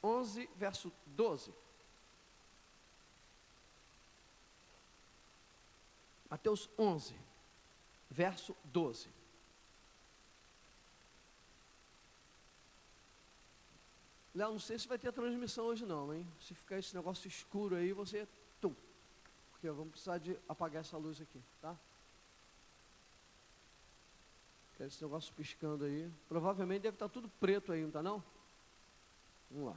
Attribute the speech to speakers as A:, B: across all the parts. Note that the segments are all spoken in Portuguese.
A: 11, verso 12. Mateus 11, verso 12. Léo, não sei se vai ter transmissão hoje não, hein? Se ficar esse negócio escuro aí, você... Porque vamos precisar de apagar essa luz aqui, tá? Esse negócio piscando aí. Provavelmente deve estar tudo preto aí, não está não? Vamos lá.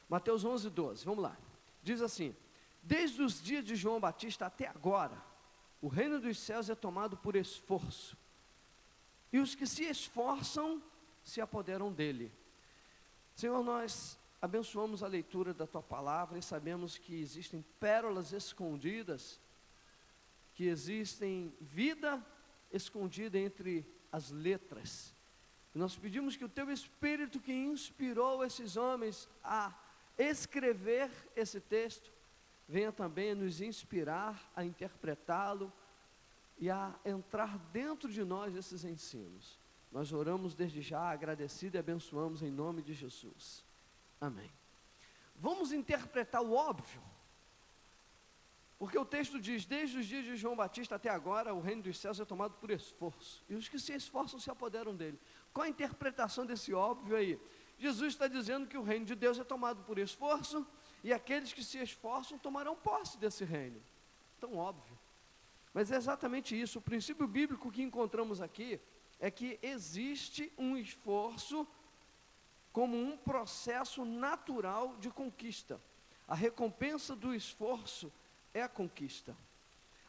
A: Mateus 11, 12, vamos lá. Diz assim: desde os dias de João Batista até agora, o reino dos céus é tomado por esforço, e os que se esforçam se apoderam dele. Senhor, nós abençoamos a leitura da Tua palavra e sabemos que existem pérolas escondidas, que existem vida escondida entre as letras. E nós pedimos que o Teu Espírito que inspirou esses homens a escrever esse texto, venha também a nos inspirar a interpretá-lo e a entrar dentro de nós esses ensinos. Nós oramos desde já, agradecido e abençoamos em nome de Jesus. Amém. Vamos interpretar o óbvio, porque o texto diz: desde os dias de João Batista até agora, o reino dos céus é tomado por esforço, e os que se esforçam se apoderam dele. Qual a interpretação desse óbvio aí? Jesus está dizendo que o reino de Deus é tomado por esforço, e aqueles que se esforçam tomarão posse desse reino. Tão óbvio. Mas é exatamente isso. O princípio bíblico que encontramos aqui é que existe um esforço como um processo natural de conquista. A recompensa do esforço é a conquista.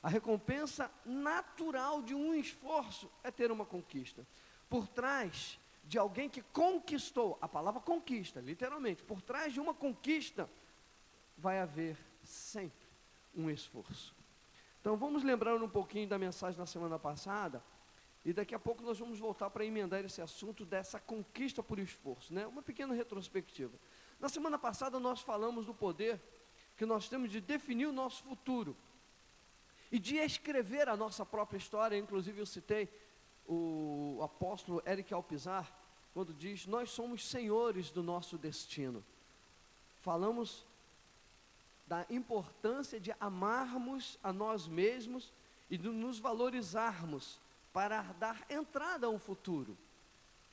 A: A recompensa natural de um esforço é ter uma conquista. Por trás de alguém que conquistou, a palavra conquista, literalmente, por trás de uma conquista, vai haver sempre um esforço. Então vamos lembrar um pouquinho da mensagem da semana passada, e daqui a pouco nós vamos voltar para emendar esse assunto dessa conquista por esforço, né? Uma pequena retrospectiva. Na semana passada nós falamos do poder que nós temos de definir o nosso futuro e de escrever a nossa própria história. Inclusive eu citei o apóstolo Eric Alpizar, quando diz: nós somos senhores do nosso destino. Falamos da importância de amarmos a nós mesmos e de nos valorizarmos para dar entrada a um futuro.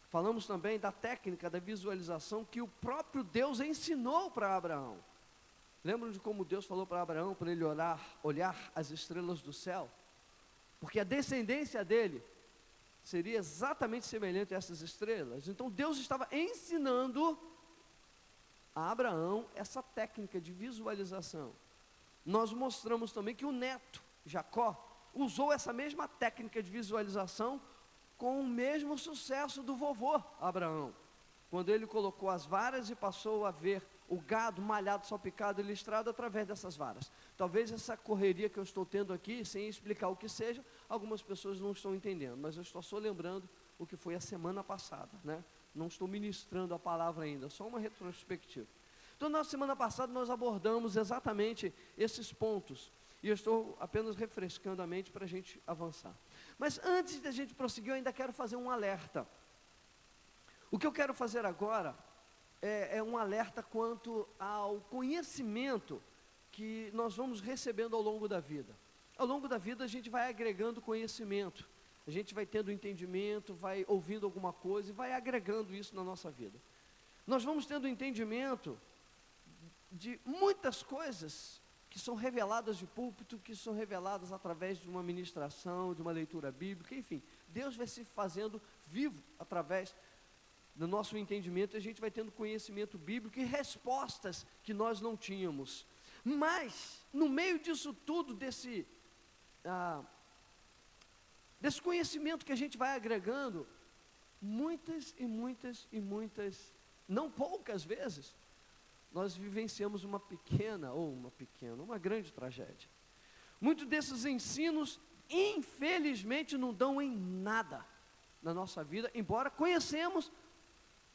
A: Falamos também da técnica da visualização que o próprio Deus ensinou para Abraão. Lembram de como Deus falou para Abraão, para ele olhar as estrelas do céu? Porque a descendência dele seria exatamente semelhante a essas estrelas. Então Deus estava ensinando a Abraão essa técnica de visualização. Nós mostramos também que o neto, Jacó, usou essa mesma técnica de visualização com o mesmo sucesso do vovô Abraão, quando ele colocou as varas e passou a ver o gado malhado, salpicado e listrado através dessas varas. Talvez essa correria que eu estou tendo aqui, sem explicar o que seja, algumas pessoas não estão entendendo, mas eu estou só lembrando o que foi a semana passada, né? Não estou ministrando a palavra ainda, só uma retrospectiva. Então na semana passada nós abordamos exatamente esses pontos, e eu estou apenas refrescando a mente para a gente avançar. Mas antes de a gente prosseguir, eu ainda quero fazer um alerta. O que eu quero fazer agora é um alerta quanto ao conhecimento que nós vamos recebendo ao longo da vida. Ao longo da vida a gente vai agregando conhecimento, a gente vai tendo entendimento, vai ouvindo alguma coisa e vai agregando isso na nossa vida. Nós vamos tendo entendimento de muitas coisas que são reveladas de púlpito, que são reveladas através de uma ministração, de uma leitura bíblica, enfim. Deus vai se fazendo vivo através do nosso entendimento, e a gente vai tendo conhecimento bíblico e respostas que nós não tínhamos. Mas, no meio disso tudo, desse conhecimento que a gente vai agregando, muitas, não poucas vezes, nós vivenciamos uma grande tragédia. Muitos desses ensinos, infelizmente, não dão em nada na nossa vida, embora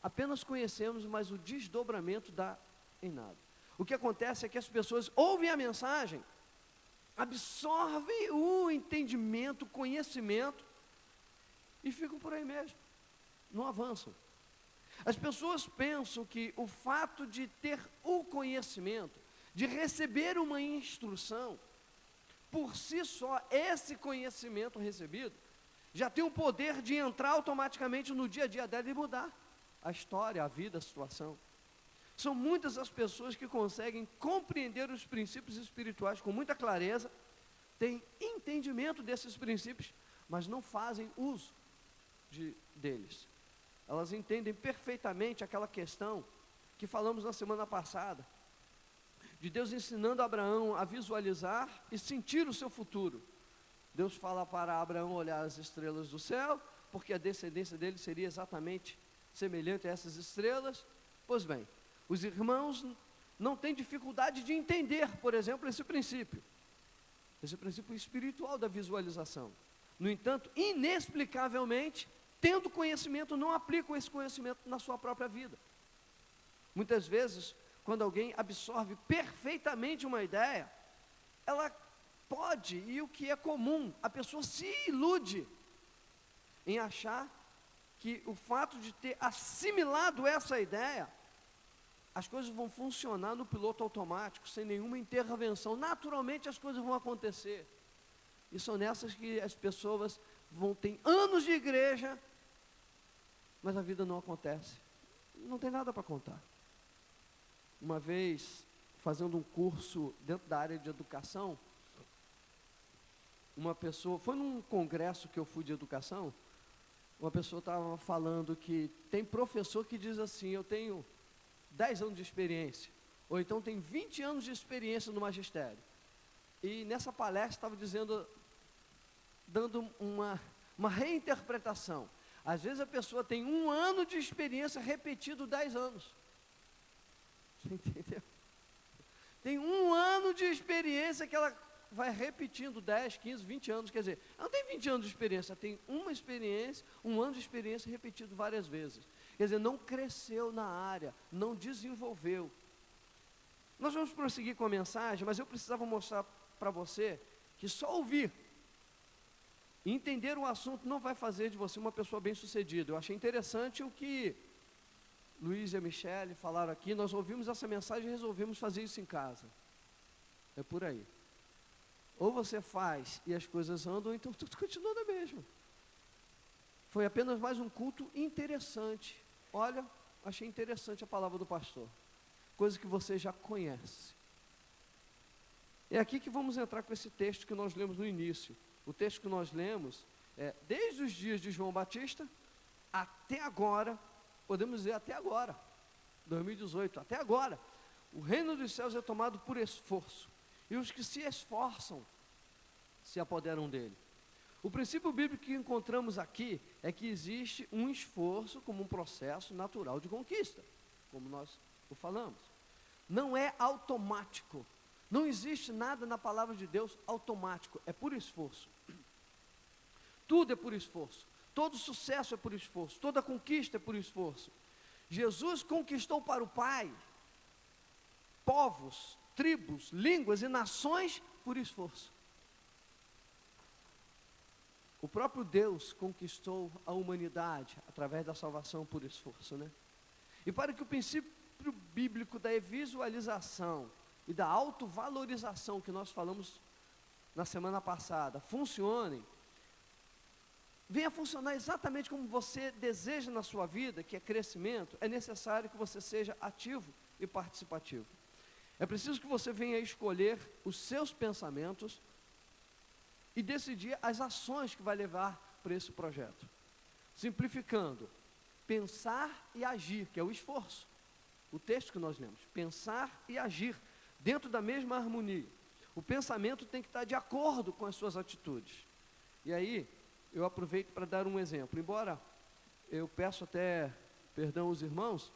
A: apenas conhecemos, mas o desdobramento dá em nada. O que acontece é que as pessoas ouvem a mensagem, absorvem o entendimento, o conhecimento, e ficam por aí mesmo, não avançam. As pessoas pensam que o fato de ter o conhecimento, de receber uma instrução, por si só, esse conhecimento recebido, já tem o poder de entrar automaticamente no dia a dia dela e mudar a história, a vida, a situação. São muitas as pessoas que conseguem compreender os princípios espirituais com muita clareza, têm entendimento desses princípios, mas não fazem uso deles. Elas entendem perfeitamente aquela questão que falamos na semana passada, de Deus ensinando Abraão a visualizar e sentir o seu futuro. Deus fala para Abraão olhar as estrelas do céu, porque a descendência dele seria exatamente semelhante a essas estrelas. Pois bem, os irmãos não têm dificuldade de entender, por exemplo, esse princípio espiritual da visualização. No entanto, inexplicavelmente, tendo conhecimento, não aplicam esse conhecimento na sua própria vida. Muitas vezes, quando alguém absorve perfeitamente uma ideia, ela pode, e o que é comum, a pessoa se ilude em achar que o fato de ter assimilado essa ideia, as coisas vão funcionar no piloto automático, sem nenhuma intervenção. Naturalmente as coisas vão acontecer. E são nessas que as pessoas vão ter anos de igreja, mas a vida não acontece. Não tem nada para contar. Uma vez, fazendo um curso dentro da área de educação, uma pessoa, foi num congresso que eu fui de educação, uma pessoa estava falando que tem professor que diz assim: eu tenho 10 anos de experiência, ou então tem 20 anos de experiência no magistério. E nessa palestra estava dando uma reinterpretação. Às vezes a pessoa tem 1 ano de experiência repetido 10 anos. Você entendeu? Tem 1 ano de experiência que ela vai repetindo 10, 15, 20 anos. Quer dizer, ela não tem 20 anos de experiência, ela tem uma experiência, 1 ano de experiência repetido várias vezes. Quer dizer, não cresceu na área, não desenvolveu. Nós vamos prosseguir com a mensagem, mas eu precisava mostrar para você que só ouvir e entender o assunto não vai fazer de você uma pessoa bem-sucedida. Eu achei interessante o que Luiz e a Michele falaram aqui. Nós ouvimos essa mensagem e resolvemos fazer isso em casa. É por aí. Ou você faz e as coisas andam, ou então tudo continua na mesma. Foi apenas mais um culto interessante. Olha, achei interessante a palavra do pastor. Coisa que você já conhece. É aqui que vamos entrar com esse texto que nós lemos no início. O texto que nós lemos é desde os dias de João Batista até agora, podemos dizer até agora, 2018, até agora, o reino dos céus é tomado por esforço, e os que se esforçam se apoderam dele. O princípio bíblico que encontramos aqui é que existe um esforço como um processo natural de conquista, como nós o falamos. Não é automático. Não existe nada na palavra de Deus automático, é por esforço. Tudo é por esforço. Todo sucesso é por esforço. Toda conquista é por esforço. Jesus conquistou para o Pai povos, tribos, línguas e nações por esforço. O próprio Deus conquistou a humanidade através da salvação por esforço, né? E para que o princípio bíblico da visualização e da autovalorização que nós falamos na semana passada funcionem, venha funcionar exatamente como você deseja na sua vida, que é crescimento, é necessário que você seja ativo e participativo. É preciso que você venha escolher os seus pensamentos e decidir as ações que vai levar para esse projeto. Simplificando, pensar e agir, que é o esforço. O texto que nós lemos, pensar e agir dentro da mesma harmonia. O pensamento tem que estar de acordo com as suas atitudes. E aí, eu aproveito para dar um exemplo. Embora eu peço até perdão aos irmãos,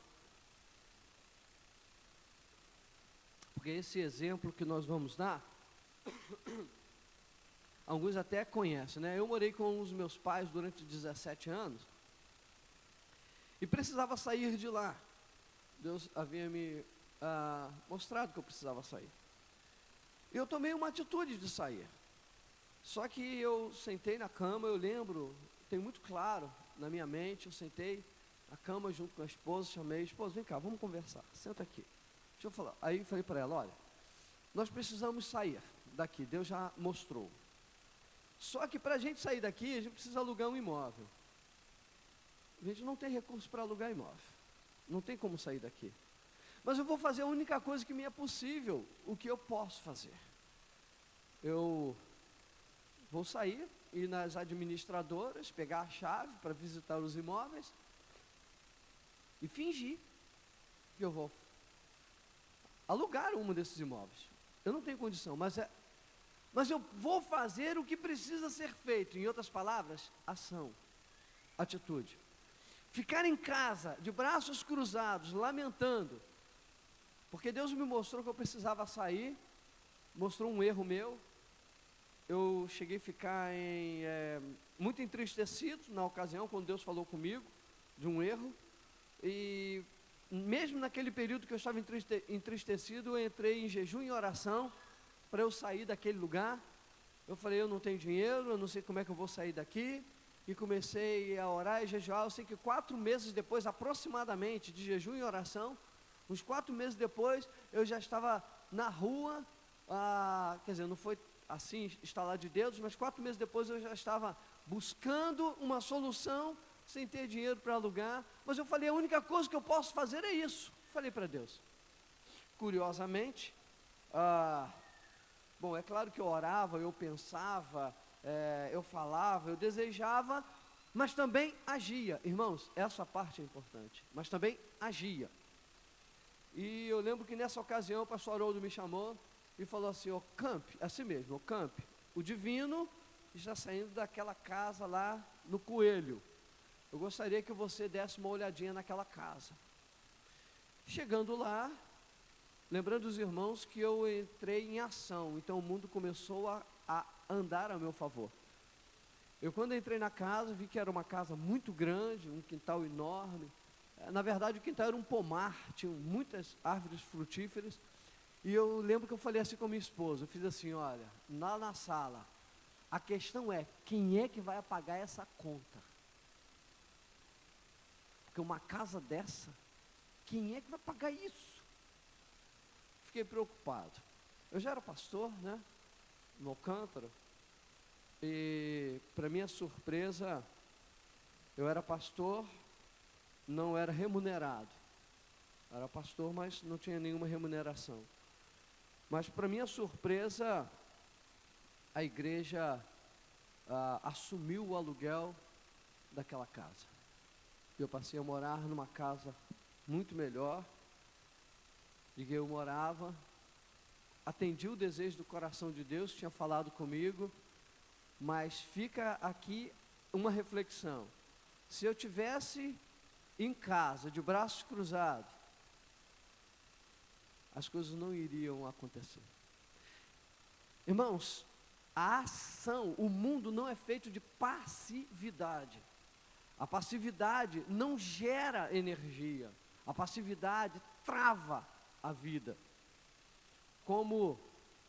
A: porque esse exemplo que nós vamos dar, alguns até conhecem, né? Eu morei com os meus pais durante 17 anos e precisava sair de lá. Deus havia me mostrado que eu precisava sair. Eu tomei uma atitude de sair. Só que eu sentei na cama, eu lembro, tem muito claro na minha mente, eu sentei a cama junto com a esposa, chamei, esposa, vem cá, vamos conversar, senta aqui. Deixa eu falar. Aí falei para ela, olha, nós precisamos sair daqui, Deus já mostrou. Só que para a gente sair daqui, a gente precisa alugar um imóvel. A gente não tem recurso para alugar imóvel, não tem como sair daqui. Mas eu vou fazer a única coisa que me é possível, o que eu posso fazer. Eu vou sair, ir nas administradoras, pegar a chave para visitar os imóveis e fingir que eu vou alugar um desses imóveis. Eu não tenho condição, mas eu vou fazer o que precisa ser feito. Em outras palavras, ação, atitude. Ficar em casa, de braços cruzados, lamentando, porque Deus me mostrou que eu precisava sair, mostrou um erro meu. Eu cheguei a ficar muito entristecido na ocasião, quando Deus falou comigo de um erro, e mesmo naquele período que eu estava entristecido, eu entrei em jejum e oração, para eu sair daquele lugar. Eu falei, eu não tenho dinheiro, eu não sei como é que eu vou sair daqui, e comecei a orar e jejuar. Eu sei que 4 meses depois, aproximadamente, de jejum e oração, uns 4 meses depois, eu já estava na rua, quer dizer, não foi assim, estalar de dedos, mas 4 meses depois eu já estava buscando uma solução, sem ter dinheiro para alugar, mas eu falei, a única coisa que eu posso fazer é isso, falei para Deus. Curiosamente, bom, é claro que eu orava, eu pensava, eu falava, eu desejava, mas também agia. Irmãos, essa parte é importante, mas também agia. E eu lembro que nessa ocasião o pastor Haroldo me chamou e falou assim, ô Camp, assim mesmo, ô Camp, o divino está saindo daquela casa lá no Coelho. Eu gostaria que você desse uma olhadinha naquela casa. Chegando lá, lembrando os irmãos que eu entrei em ação, então o mundo começou a andar a meu favor. Eu, quando entrei na casa, vi que era uma casa muito grande, um quintal enorme. Na verdade, o quintal era um pomar, tinham muitas árvores frutíferas. E eu lembro que eu falei assim com a minha esposa, eu fiz assim, olha, lá na sala, a questão é, quem é que vai pagar essa conta? Porque uma casa dessa, quem é que vai pagar isso? Fiquei preocupado. Eu já era pastor, né, no Alcântara, e para minha surpresa, eu era pastor, não era remunerado. Era pastor, mas não tinha nenhuma remuneração. Mas para minha surpresa, a igreja assumiu o aluguel daquela casa. Eu passei a morar numa casa muito melhor de que eu morava. Atendi o desejo do coração de Deus, tinha falado comigo, mas fica aqui uma reflexão. Se eu tivesse em casa, de braços cruzados, as coisas não iriam acontecer. Irmãos, a ação, o mundo não é feito de passividade. A passividade não gera energia. A passividade trava a vida. Como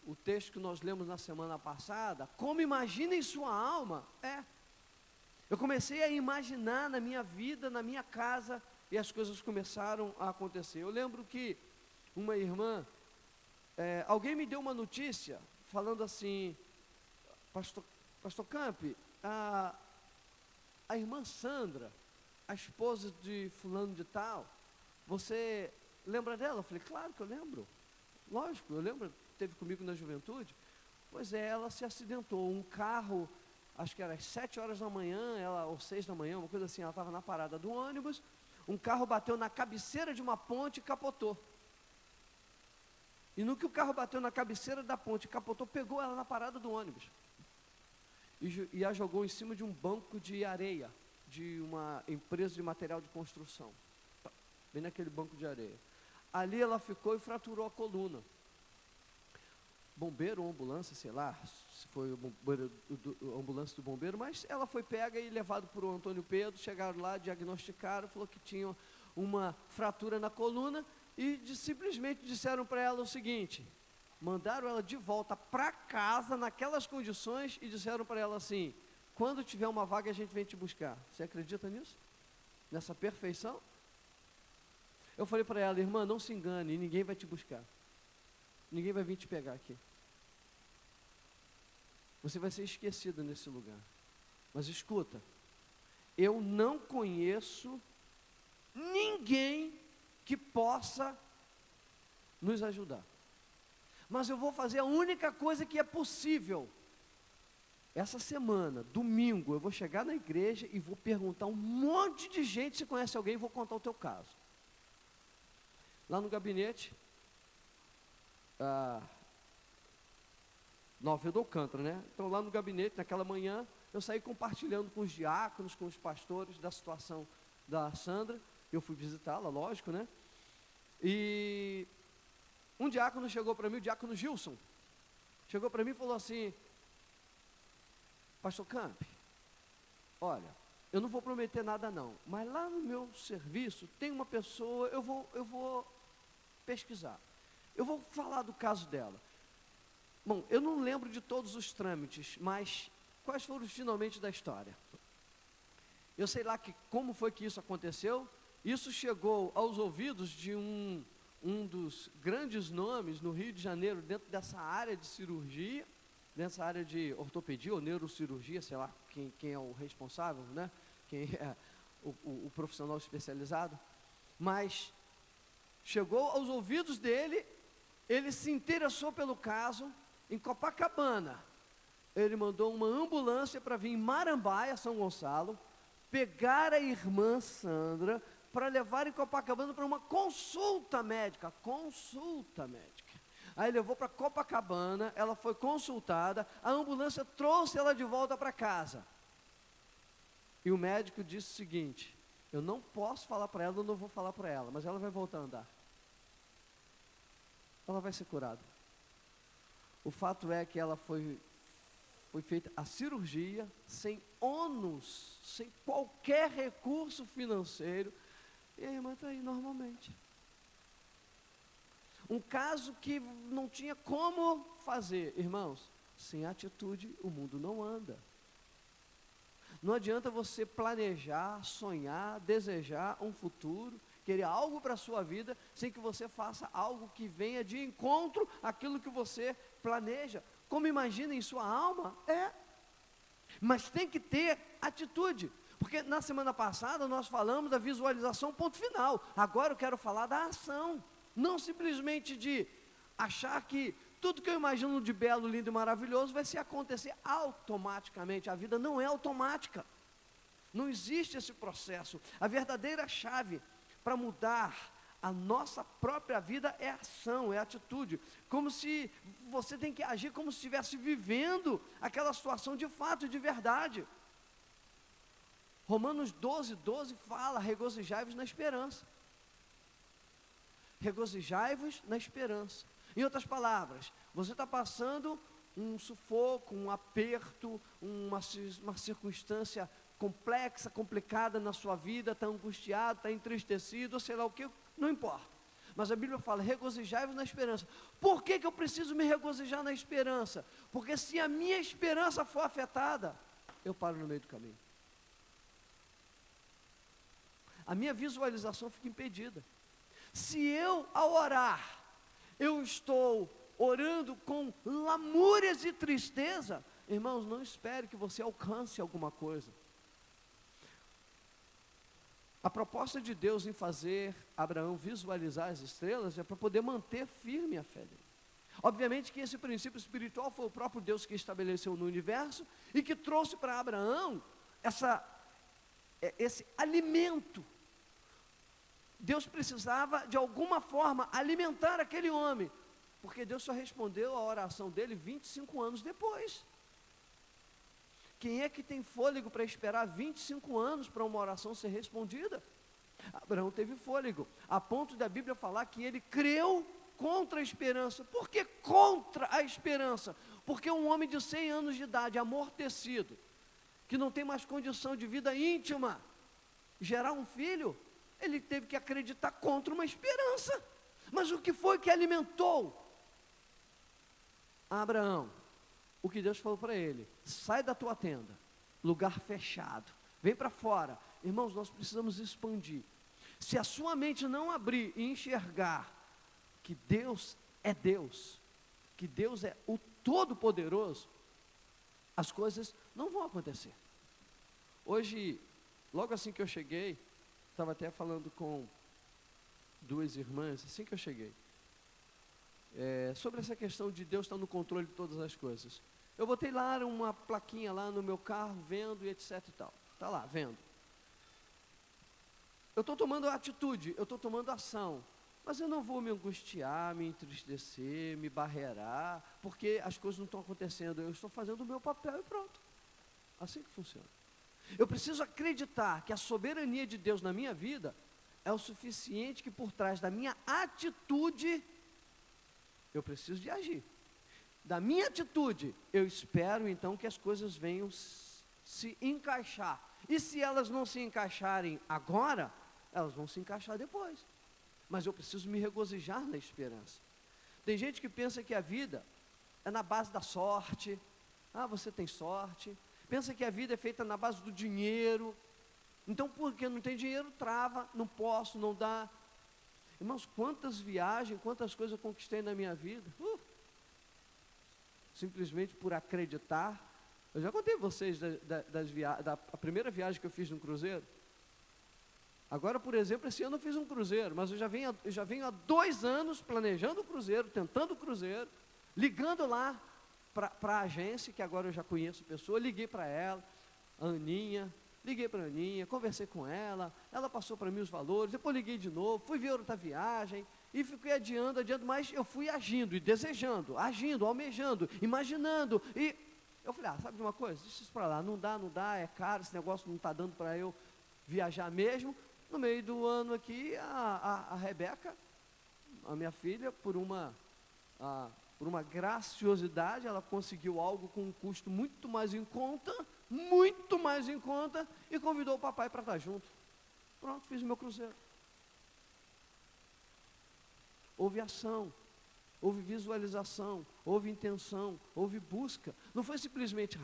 A: o texto que nós lemos na semana passada, como imagina em sua alma, eu comecei a imaginar na minha vida, na minha casa, e as coisas começaram a acontecer. Eu lembro que uma irmã, alguém me deu uma notícia, falando assim, Pastor Camp, a irmã Sandra, a esposa de fulano de tal, você lembra dela? Eu falei, claro que eu lembro, lógico, eu lembro, esteve comigo na juventude. Pois é, ela se acidentou, um carro, acho que era às 7 horas da manhã, ou 6 da manhã, uma coisa assim, ela estava na parada do ônibus, um carro bateu na cabeceira de uma ponte e capotou. E no que o carro bateu na cabeceira da ponte e capotou, pegou ela na parada do ônibus. E a jogou em cima de um banco de areia, de uma empresa de material de construção. Bem naquele banco de areia. Ali ela ficou e fraturou a coluna. Bombeiro ou ambulância, sei lá, se foi a ambulância do bombeiro, mas ela foi pega e levada por Antônio Pedro, chegaram lá, diagnosticaram, falou que tinha uma fratura na coluna e simplesmente disseram para ela o seguinte, mandaram ela de volta para casa naquelas condições e disseram para ela assim, quando tiver uma vaga a gente vem te buscar. Você acredita nisso? nessa perfeição. Eu falei para ela, irmã, não se engane, ninguém vai te buscar. Ninguém vai vir te pegar aqui. Você vai ser esquecida nesse lugar. Mas escuta, eu não conheço ninguém que possa nos ajudar. Mas eu vou fazer a única coisa que é possível. Essa semana, domingo, eu vou chegar na igreja e vou perguntar um monte de gente se conhece alguém e vou contar o teu caso. Lá no gabinete, no Alfredo Alcântara, né? Então lá no gabinete, naquela manhã, eu saí compartilhando com os diáconos, com os pastores da situação da Sandra. Eu fui visitá-la, lógico, né? E um diácono chegou para mim, o diácono Gilson, chegou para mim e falou assim, pastor Camp, olha, eu não vou prometer nada não, mas lá no meu serviço tem uma pessoa, eu vou pesquisar, eu vou falar do caso dela. Bom, eu não lembro de todos os trâmites, mas quais foram os finalmente da história? Eu sei lá como foi que isso aconteceu. Isso chegou aos ouvidos de um dos grandes nomes no Rio de Janeiro, dentro dessa área de cirurgia, nessa área de ortopedia ou neurocirurgia, sei lá quem é o responsável, né? Quem é o profissional especializado. Mas chegou aos ouvidos dele, ele se interessou pelo caso. Em Copacabana, ele mandou uma ambulância para vir em Marambaia, São Gonçalo, pegar a irmã Sandra, para levar em Copacabana para uma consulta médica. Aí levou para Copacabana, ela foi consultada, a ambulância trouxe ela de volta para casa. E o médico disse o seguinte, eu não posso falar para ela, eu não vou falar para ela, mas ela vai voltar a andar. Ela vai ser curada. O fato é que ela foi feita a cirurgia sem ônus, sem qualquer recurso financeiro, e a irmã está aí normalmente. Um caso que não tinha como fazer, irmãos, sem atitude o mundo não anda. Não adianta você planejar, sonhar, desejar um futuro, querer algo para a sua vida, sem que você faça algo que venha de encontro àquilo que você planeja. Como imagina em sua alma, mas tem que ter atitude, porque na semana passada nós falamos da visualização ponto final, agora eu quero falar da ação, não simplesmente de achar que tudo que eu imagino de belo, lindo e maravilhoso vai se acontecer automaticamente. A vida não é automática, não existe esse processo. A verdadeira chave para mudar a nossa própria vida é ação, é atitude, como se você tem que agir como se estivesse vivendo aquela situação de fato, de verdade. Romanos 12 fala, regozijai-vos na esperança. Regozijai-vos na esperança. Em outras palavras, você está passando um sufoco, um aperto, uma circunstância complexa, complicada na sua vida, está angustiado, está entristecido, ou sei lá o que, não importa. Mas a Bíblia fala, regozijai-vos na esperança. Por que eu preciso me regozijar na esperança? Porque se a minha esperança for afetada, eu paro no meio do caminho. A minha visualização fica impedida. Se eu, ao orar, eu estou orando com lamúrias e tristeza, irmãos, não espere que você alcance alguma coisa. A proposta de Deus em fazer Abraão visualizar as estrelas é para poder manter firme a fé dele. Obviamente que esse princípio espiritual foi o próprio Deus que estabeleceu no universo e que trouxe para Abraão esse alimento. Deus precisava de alguma forma alimentar aquele homem, porque Deus só respondeu a oração dele 25 anos depois. Quem é que tem fôlego para esperar 25 anos para uma oração ser respondida? Abraão teve fôlego, a ponto da Bíblia falar que ele creu contra a esperança. Por que contra a esperança? Porque um homem de 100 anos de idade, amortecido, que não tem mais condição de vida íntima, gerar um filho, ele teve que acreditar contra uma esperança. Mas o que foi que alimentou Abraão? O que Deus falou para ele: sai da tua tenda, lugar fechado, vem para fora Irmãos, nós precisamos expandir. Se a sua mente não abrir e enxergar que Deus, que Deus é o Todo-Poderoso, as coisas não vão acontecer. Hoje, logo assim que eu cheguei, estava até falando com duas irmãs, assim que eu cheguei, sobre essa questão de Deus estar no controle de todas as coisas. Eu botei lá uma plaquinha lá no meu carro, vendo e etc e tal. Está lá, vendo. Eu estou tomando atitude, eu estou tomando ação, mas eu não vou me angustiar, me entristecer, me barrerar, porque as coisas não estão acontecendo. Eu estou fazendo o meu papel e pronto. Assim que funciona. Eu preciso acreditar que a soberania de Deus na minha vida é o suficiente, que por trás da minha atitude, eu preciso de agir. Da minha atitude, eu espero então que as coisas venham se encaixar. E se elas não se encaixarem agora, elas vão se encaixar depois. Mas eu preciso me regozijar na esperança. Tem gente que pensa que a vida é na base da sorte. Ah, você tem sorte. Pensa que a vida é feita na base do dinheiro. Então, porque não tem dinheiro, trava, não posso, não dá. Irmãos, quantas viagens, quantas coisas eu conquistei na minha vida. Simplesmente por acreditar. Eu já contei a vocês da primeira viagem que eu fiz num cruzeiro. Agora, por exemplo, esse ano eu fiz um cruzeiro, mas eu já venho há 2 anos planejando o cruzeiro, tentando o cruzeiro, ligando lá para a agência, que agora eu já conheço a pessoa, liguei para ela, a Aninha, liguei para a Aninha, conversei com ela passou para mim os valores, depois liguei de novo, fui ver outra viagem, e fiquei adiando, mas eu fui agindo e desejando, agindo, almejando, imaginando, e eu falei, sabe de uma coisa, deixa isso para lá, não dá, é caro, esse negócio não está dando para eu viajar mesmo. No meio do ano aqui, a Rebeca, a minha filha, por uma graciosidade, ela conseguiu algo com um custo muito mais em conta, e convidou o papai para estar junto. Pronto, fiz o meu cruzeiro. Houve ação, houve visualização, houve intenção, houve busca. Não foi simplesmente,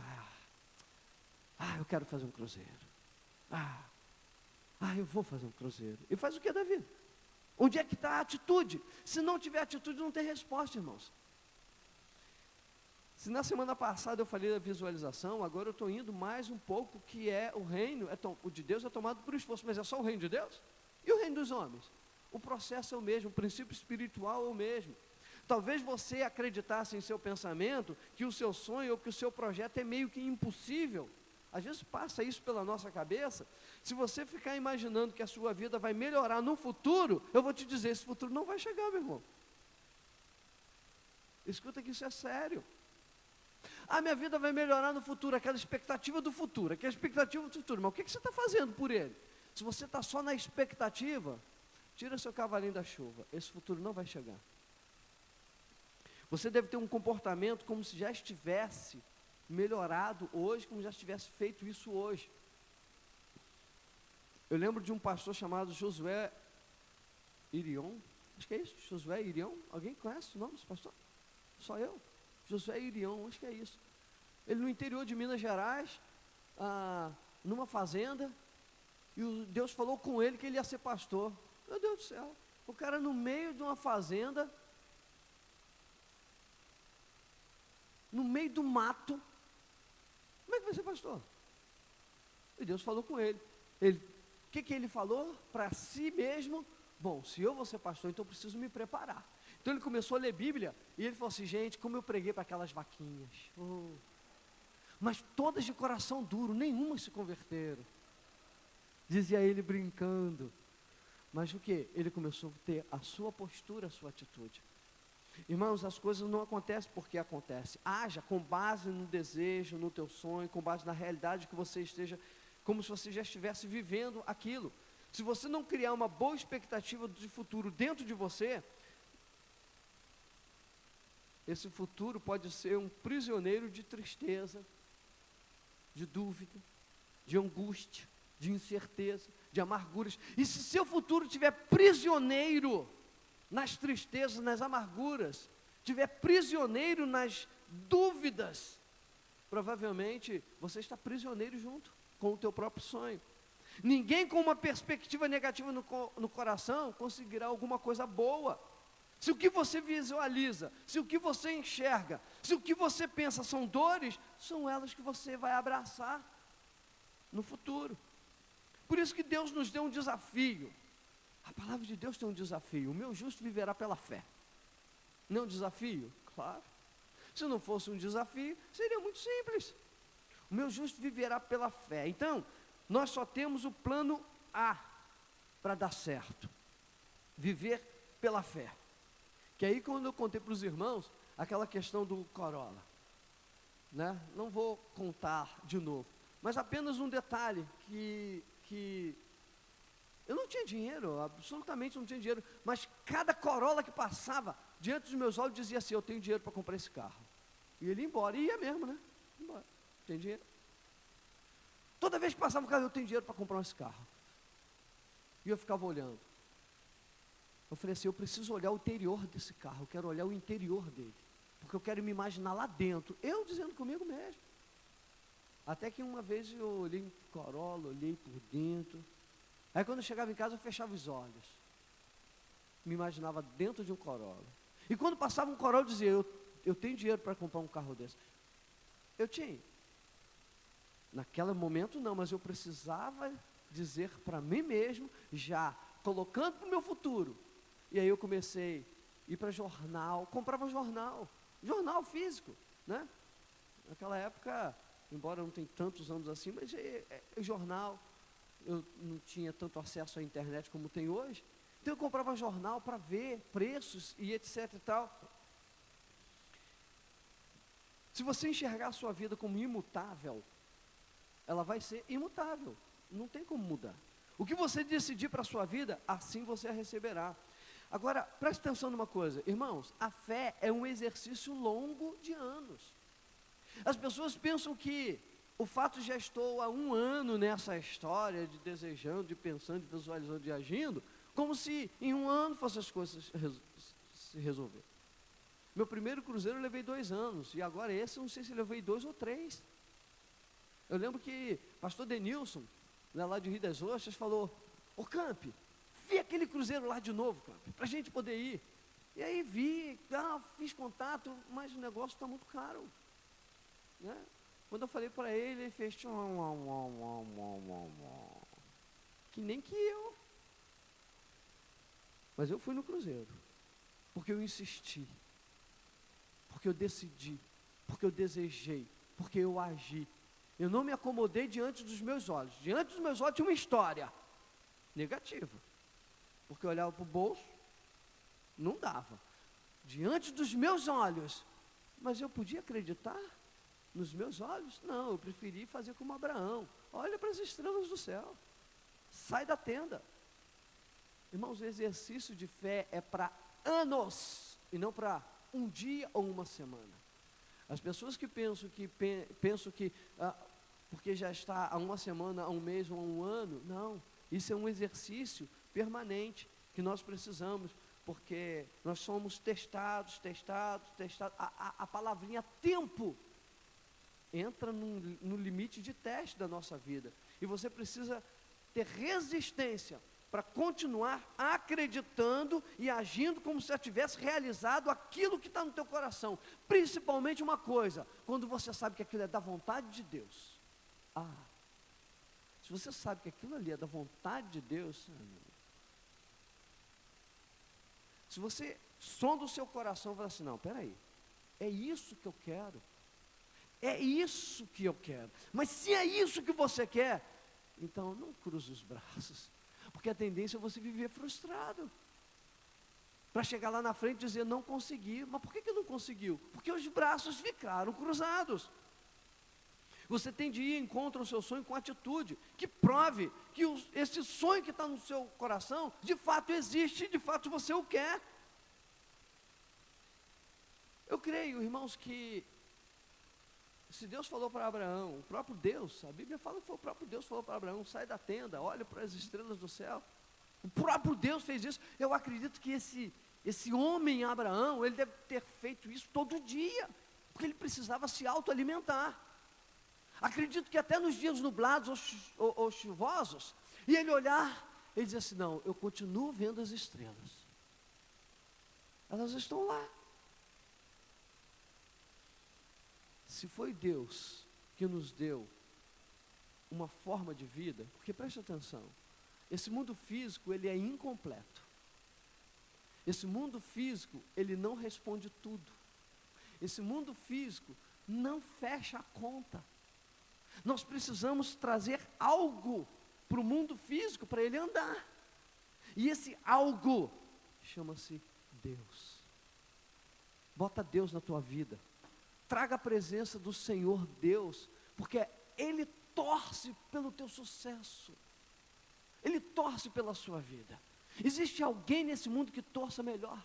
A: eu quero fazer um cruzeiro. Eu vou fazer um cruzeiro. E faz o que da vida? Onde é que está a atitude? Se não tiver atitude, não tem resposta, irmãos. Se na semana passada eu falei da visualização, agora eu estou indo mais um pouco, que é o reino, o de Deus é tomado por esforço, mas é só o reino de Deus? E o reino dos homens? O processo é o mesmo, o princípio espiritual é o mesmo. Talvez você acreditasse em seu pensamento que o seu sonho ou que o seu projeto é meio que impossível. Às vezes passa isso pela nossa cabeça. Se você ficar imaginando que a sua vida vai melhorar no futuro, eu vou te dizer, esse futuro não vai chegar, meu irmão. Escuta que isso é sério. Minha vida vai melhorar no futuro, aquela expectativa do futuro, mas o que você está fazendo por ele? Se você está só na expectativa, tira seu cavalinho da chuva, esse futuro não vai chegar. Você deve ter um comportamento como se já estivesse melhorado hoje, como já tivesse feito isso hoje. Eu lembro de um pastor chamado Josué Irion, acho que é isso, Josué Irion, alguém conhece o nome desse pastor? Só eu? Josué Irion, acho que é isso. Ele no interior de Minas Gerais, numa fazenda, e Deus falou com ele que ele ia ser pastor. Meu Deus do céu, o cara no meio de uma fazenda, no meio do mato, como é que vai ser pastor? E Deus falou com ele. O que ele falou para si mesmo? Bom, se eu vou ser pastor, então eu preciso me preparar. Então ele começou a ler Bíblia, e ele falou assim, gente, como eu preguei para aquelas vaquinhas. Mas todas de coração duro, nenhuma se converteram. Dizia ele brincando. Mas o que? Ele começou a ter a sua postura, a sua atitude. Irmãos, as coisas não acontecem porque acontecem. Haja com base no desejo, no teu sonho, com base na realidade que você esteja, como se você já estivesse vivendo aquilo. Se você não criar uma boa expectativa de futuro dentro de você, esse futuro pode ser um prisioneiro de tristeza, de dúvida, de angústia, de incerteza, de amarguras. E se seu futuro estiver prisioneiro nas tristezas, nas amarguras, estiver prisioneiro nas dúvidas, provavelmente você está prisioneiro junto com o teu próprio sonho. Ninguém com uma perspectiva negativa no coração conseguirá alguma coisa boa. Se o que você visualiza, se o que você enxerga, se o que você pensa são dores, são elas que você vai abraçar no futuro. Por isso que Deus nos deu um desafio. A palavra de Deus tem um desafio. O meu justo viverá pela fé. Não é um desafio? Claro. Se não fosse um desafio, seria muito simples. O meu justo viverá pela fé. Então, nós só temos o plano A para dar certo. Viver pela fé. Que aí quando eu contei para os irmãos, aquela questão do Corolla, né? Não vou contar de novo, mas apenas um detalhe, que eu não tinha dinheiro, absolutamente não tinha dinheiro, mas cada Corolla que passava diante dos meus olhos dizia assim, eu tenho dinheiro para comprar esse carro. E ele ia embora, e ia mesmo, né? Embora, tem dinheiro. Toda vez que passava um carro, eu tenho dinheiro para comprar esse carro. E eu ficava olhando. Eu falei assim, eu preciso olhar o interior desse carro, eu quero olhar o interior dele, porque eu quero me imaginar lá dentro, eu dizendo comigo mesmo. Até que uma vez eu olhei um Corolla, olhei por dentro, aí quando eu chegava em casa eu fechava os olhos, me imaginava dentro de um Corolla, e quando passava um Corolla eu dizia, eu tenho dinheiro para comprar um carro desse. Eu tinha, naquele momento não, mas eu precisava dizer para mim mesmo, já colocando para o meu futuro. E aí eu comecei a ir para jornal, comprava jornal físico, né? Naquela época, embora não tenha tantos anos assim, mas jornal, eu não tinha tanto acesso à internet como tem hoje, então eu comprava jornal para ver preços e etc e tal. Se você enxergar a sua vida como imutável, ela vai ser imutável, não tem como mudar. O que você decidir para a sua vida, assim você a receberá. Agora, preste atenção numa coisa, irmãos, a fé é um exercício longo de anos. As pessoas pensam que o fato de já estou há 1 ano nessa história de desejando, de pensando, de visualizando, de agindo, como se em 1 ano fossem as coisas se resolver. Meu primeiro cruzeiro eu levei 2 anos, e agora esse eu não sei se eu levei 2 ou 3. Eu lembro que pastor Denilson, lá de Rio das Ostras, falou, ô Camp, vi aquele cruzeiro lá de novo, Camp, para a gente poder ir. E aí vi, fiz contato, mas o negócio está muito caro, né? Quando eu falei para ele, ele fez que nem que eu. Mas eu fui no cruzeiro, porque eu insisti, porque eu decidi, porque eu desejei, porque eu agi. Eu não me acomodei diante dos meus olhos. Diante dos meus olhos tinha uma história negativa, porque eu olhava para o bolso, não dava. Diante dos meus olhos, mas eu podia acreditar nos meus olhos? Não, eu preferi fazer como Abraão. Olha para as estrelas do céu, sai da tenda. Irmãos, o exercício de fé é para anos, e não para um dia ou uma semana. As pessoas que pensam que porque já está há 1 semana, há 1 mês ou há 1 ano, não, isso é um exercício permanente que nós precisamos, porque nós somos testados. A palavrinha tempo entra no limite de teste da nossa vida, e você precisa ter resistência para continuar acreditando e agindo como se já tivesse realizado aquilo que está no teu coração. Principalmente uma coisa, quando você sabe que aquilo é da vontade de Deus. Se você sabe que aquilo ali é da vontade de Deus, se você sonda o seu coração e fala assim, não, peraí, é isso que eu quero, é isso que eu quero, mas se é isso que você quer, então não cruze os braços, porque a tendência é você viver frustrado, para chegar lá na frente e dizer, não consegui. Mas por que não conseguiu? Porque os braços ficaram cruzados. Você tem de ir em encontro ao seu sonho com atitude, que prove que esse sonho que está no seu coração, de fato existe, de fato você o quer. Eu creio, irmãos, que se Deus falou para Abraão, o próprio Deus, a Bíblia fala que foi o próprio Deus que falou para Abraão, sai da tenda, olha para as estrelas do céu. O próprio Deus fez isso. Eu acredito que esse homem Abraão, ele deve ter feito isso todo dia, porque ele precisava se autoalimentar. Acredito que até nos dias nublados ou chuvosos, E ele olhar, ele diz assim, não, eu continuo vendo as estrelas. Elas estão lá. Se foi Deus que nos deu uma forma de vida, porque preste atenção, esse mundo físico, ele é incompleto. Esse mundo físico, ele não responde tudo. Esse mundo físico não fecha a conta. Nós precisamos trazer algo para o mundo físico, para ele andar. E esse algo chama-se Deus. Bota Deus na tua vida. Traga a presença do Senhor Deus, porque Ele torce pelo teu sucesso. Ele torce pela sua vida. Existe alguém nesse mundo que torça melhor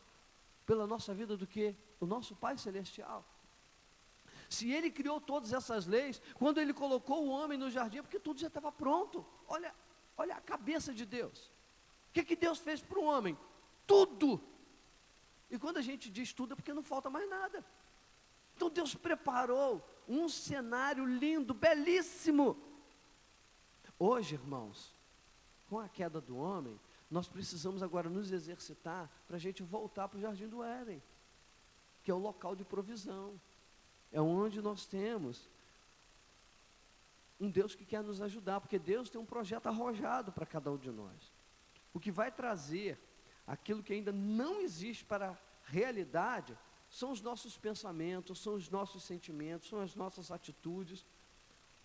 A: pela nossa vida do que o nosso Pai Celestial? Se Ele criou todas essas leis, quando Ele colocou o homem no jardim, é porque tudo já estava pronto. Olha a cabeça de Deus. O que Deus fez para o homem? Tudo. E quando a gente diz tudo, é porque não falta mais nada. Então Deus preparou um cenário lindo, belíssimo. Hoje, irmãos, com a queda do homem, nós precisamos agora nos exercitar para a gente voltar para o Jardim do Éden, que é o local de provisão. É onde nós temos um Deus que quer nos ajudar, porque Deus tem um projeto arrojado para cada um de nós. O que vai trazer aquilo que ainda não existe para a realidade são os nossos pensamentos, são os nossos sentimentos, são as nossas atitudes.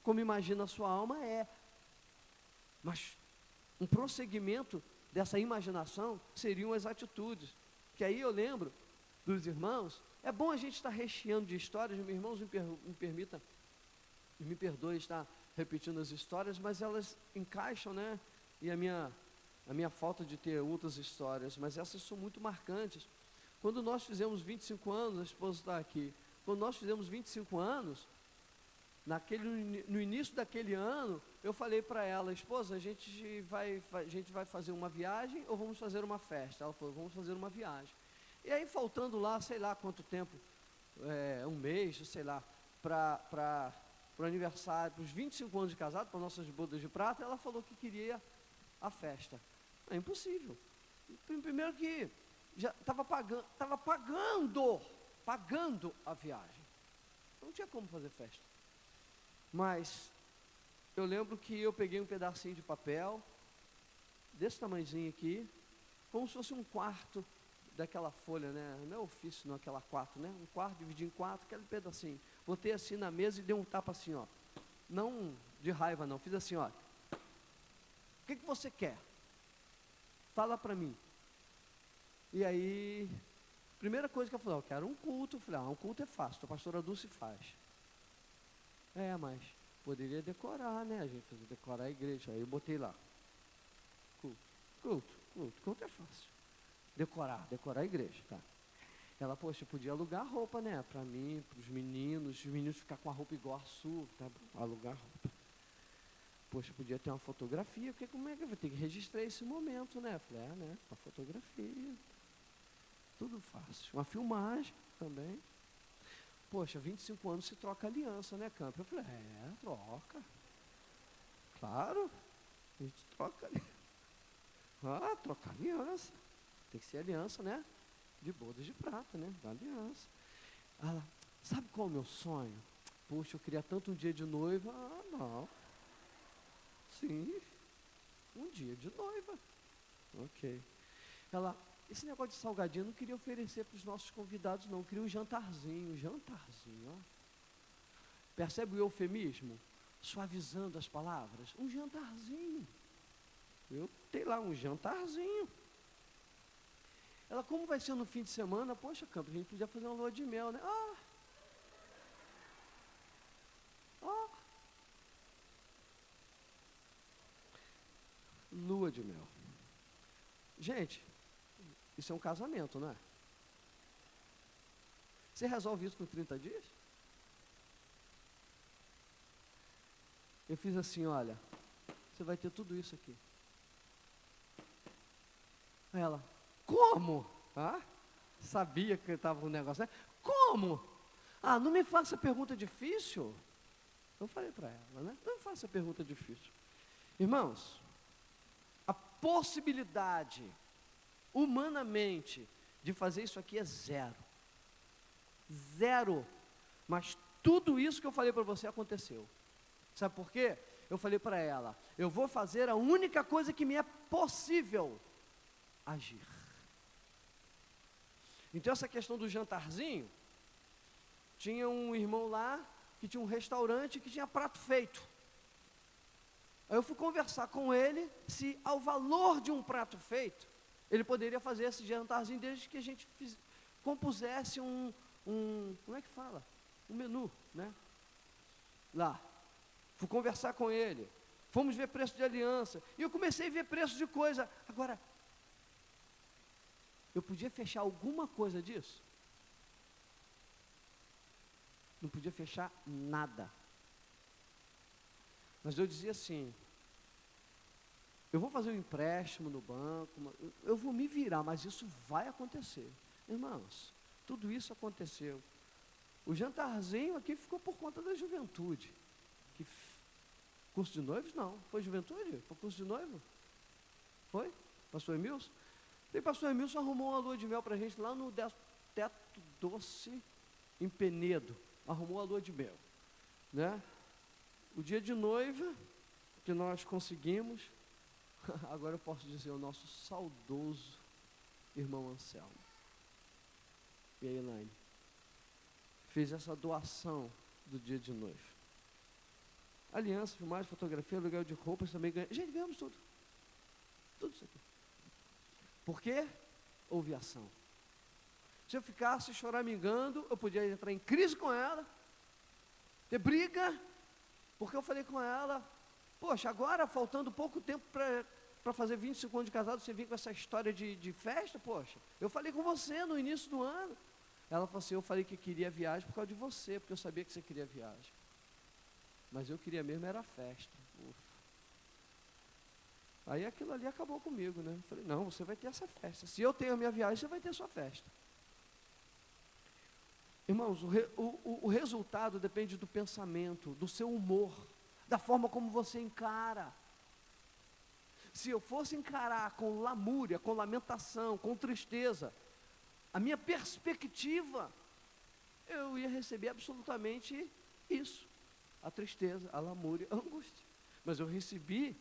A: Como imagina a sua alma mas um prosseguimento dessa imaginação seriam as atitudes. Que aí eu lembro dos irmãos, é bom a gente estar recheando de histórias, meus irmãos me perdoe estar repetindo as histórias, mas elas encaixam, né? E a minha falta de ter outras histórias, mas essas são muito marcantes. Quando nós fizemos 25 anos, a esposa está aqui, quando nós fizemos 25 anos, no início daquele ano, eu falei para ela, esposa, a gente vai fazer uma viagem ou vamos fazer uma festa? Ela falou, vamos fazer uma viagem. E aí faltando lá, sei lá quanto tempo, um mês, sei lá, para o aniversário, para os 25 anos de casado, para nossas bodas de prata, ela falou que queria a festa. É impossível. Primeiro que já estava pagando a viagem. Não tinha como fazer festa. Mas eu lembro que eu peguei um pedacinho de papel, desse tamanhozinho aqui, como se fosse um quarto daquela folha, né? Não é ofício, não, aquela quarto, né? Um quarto dividido em quatro, aquele pedacinho. Botei assim na mesa e dei um tapa assim, ó. Não de raiva não, fiz assim, ó. O que você quer? Fala para mim. E aí, primeira coisa que eu falei, eu quero um culto. Eu falei, um culto é fácil, a pastora Dulce faz. Mas poderia decorar, né? A gente fazer decorar a igreja. Aí eu botei lá. Culto é fácil. Decorar a igreja, tá? Ela, poxa, podia alugar roupa, né? Para mim, para os meninos ficar com a roupa igual a sua, tá? Alugar roupa. Poxa, podia ter uma fotografia, porque como é que eu vou ter que registrar esse momento, né? Eu falei, né? Uma fotografia. Tudo fácil. Uma filmagem também. Poxa, 25 anos se troca aliança, né, Campo? Eu falei, troca. Claro, a gente troca aliança. Trocar aliança. Tem que ser aliança, né? De bodas de prata, né? Da aliança. Ela, sabe qual é o meu sonho? Poxa, eu queria tanto um dia de noiva. Não. Sim, um dia de noiva. Ok. Ela, esse negócio de salgadinho eu não queria oferecer para os nossos convidados, não. Eu queria um jantarzinho, ó. Percebe o eufemismo? Suavizando as palavras. Um jantarzinho. Eu tenho lá um jantarzinho. Ela, como vai ser no fim de semana? Poxa, Campos, a gente podia fazer uma lua de mel, né? Lua de mel. Gente, isso é um casamento, não é? Você resolve isso com 30 dias? Eu fiz assim, olha, você vai ter tudo isso aqui. Ela, como? Sabia que estava um negócio, né? Como? Não me faça pergunta difícil. Eu falei para ela, né? Não me faça pergunta difícil. Irmãos, possibilidade, humanamente, de fazer isso aqui é zero. Zero. Mas tudo isso que eu falei para você aconteceu. Sabe por quê? Eu falei para ela, eu vou fazer a única coisa que me é possível, agir. Então essa questão do jantarzinho, tinha um irmão lá, que tinha um restaurante, que tinha prato feito. Aí eu fui conversar com ele, se ao valor de um prato feito, ele poderia fazer esse jantarzinho, desde que a gente compusesse como é que fala? Um menu, né? Lá. Fui conversar com ele, fomos ver preço de aliança, e eu comecei a ver preço de coisa. Agora, eu podia fechar alguma coisa disso? Não podia fechar nada. Mas eu dizia assim, eu vou fazer um empréstimo no banco, eu vou me virar, mas isso vai acontecer. Irmãos, tudo isso aconteceu. O jantarzinho aqui ficou por conta da juventude. Curso de noivos? Não. Foi juventude? Foi curso de noivo? Foi? Pastor Emilson? E pastor Emilson arrumou uma lua de mel para a gente lá no Teto Doce, em Penedo. Arrumou a lua de mel, né? O dia de noiva que nós conseguimos, agora eu posso dizer, o nosso saudoso irmão Anselmo e a Elaine fez essa doação do dia de noiva. Aliança, filmagem, fotografia, aluguel de roupas também ganhamos. Gente, ganhamos tudo. Tudo isso aqui. Por quê? Houve ação. Se eu ficasse choramingando, eu podia entrar em crise com ela, ter briga, porque eu falei com ela, poxa, agora faltando pouco tempo para fazer 25 anos de casado, você vem com essa história de festa, poxa, eu falei com você no início do ano. Ela falou assim, eu falei que queria viagem por causa de você, porque eu sabia que você queria viagem. Mas eu queria mesmo era festa. Ufa. Aí aquilo ali acabou comigo, né? Eu falei, não, você vai ter essa festa. Se eu tenho a minha viagem, você vai ter a sua festa. Irmãos, o resultado depende do pensamento, do seu humor, da forma como você encara. Se eu fosse encarar com lamúria, com lamentação, com tristeza, a minha perspectiva, eu ia receber absolutamente isso. A tristeza, a lamúria, a angústia. Mas eu recebi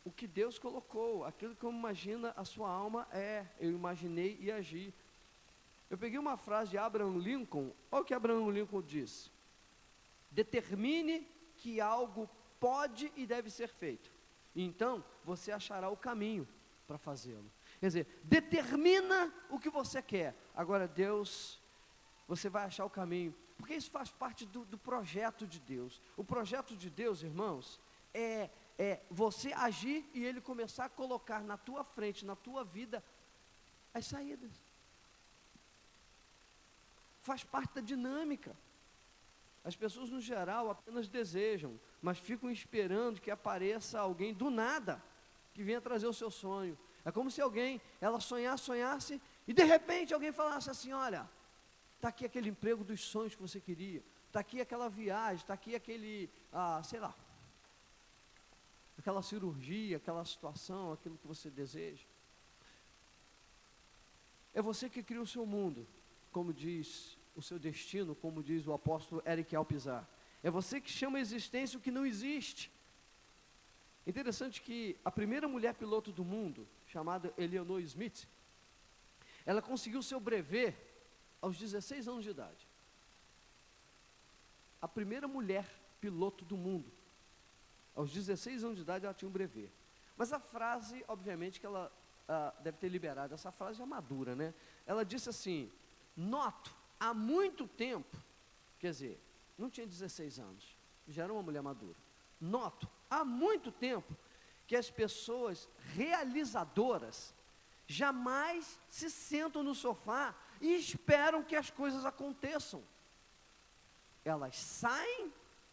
A: o que Deus colocou, aquilo que eu imagino a sua alma é. Eu imaginei e agi. Eu peguei uma frase de Abraham Lincoln, olha o que Abraham Lincoln disse: determine que algo pode e deve ser feito, e então você achará o caminho para fazê-lo. Quer dizer, determina o que você quer, agora Deus, você vai achar o caminho, porque isso faz parte do projeto de Deus. O projeto de Deus, irmãos, é você agir e Ele começar a colocar na tua frente, na tua vida, as saídas. Faz parte da dinâmica. As pessoas no geral apenas desejam, mas ficam esperando que apareça alguém do nada, que venha trazer o seu sonho. É como se ela sonhasse, e de repente alguém falasse assim, olha, está aqui aquele emprego dos sonhos que você queria, está aqui aquela viagem, está aqui aquele, sei lá, aquela cirurgia, aquela situação, aquilo que você deseja. É você que cria o seu mundo, como diz o seu destino, como diz o apóstolo Eric Alpizar. É você que chama a existência o que não existe. Interessante que a primeira mulher piloto do mundo, chamada Eleanor Smith, ela conseguiu seu brevet aos 16 anos de idade. A primeira mulher piloto do mundo, aos 16 anos de idade ela tinha um brevet. Mas a frase, obviamente que ela deve ter liberado, essa frase é madura, né? Ela disse assim, noto, há muito tempo, quer dizer, não tinha 16 anos, já era uma mulher madura. Noto, há muito tempo, que as pessoas realizadoras jamais se sentam no sofá e esperam que as coisas aconteçam. Elas saem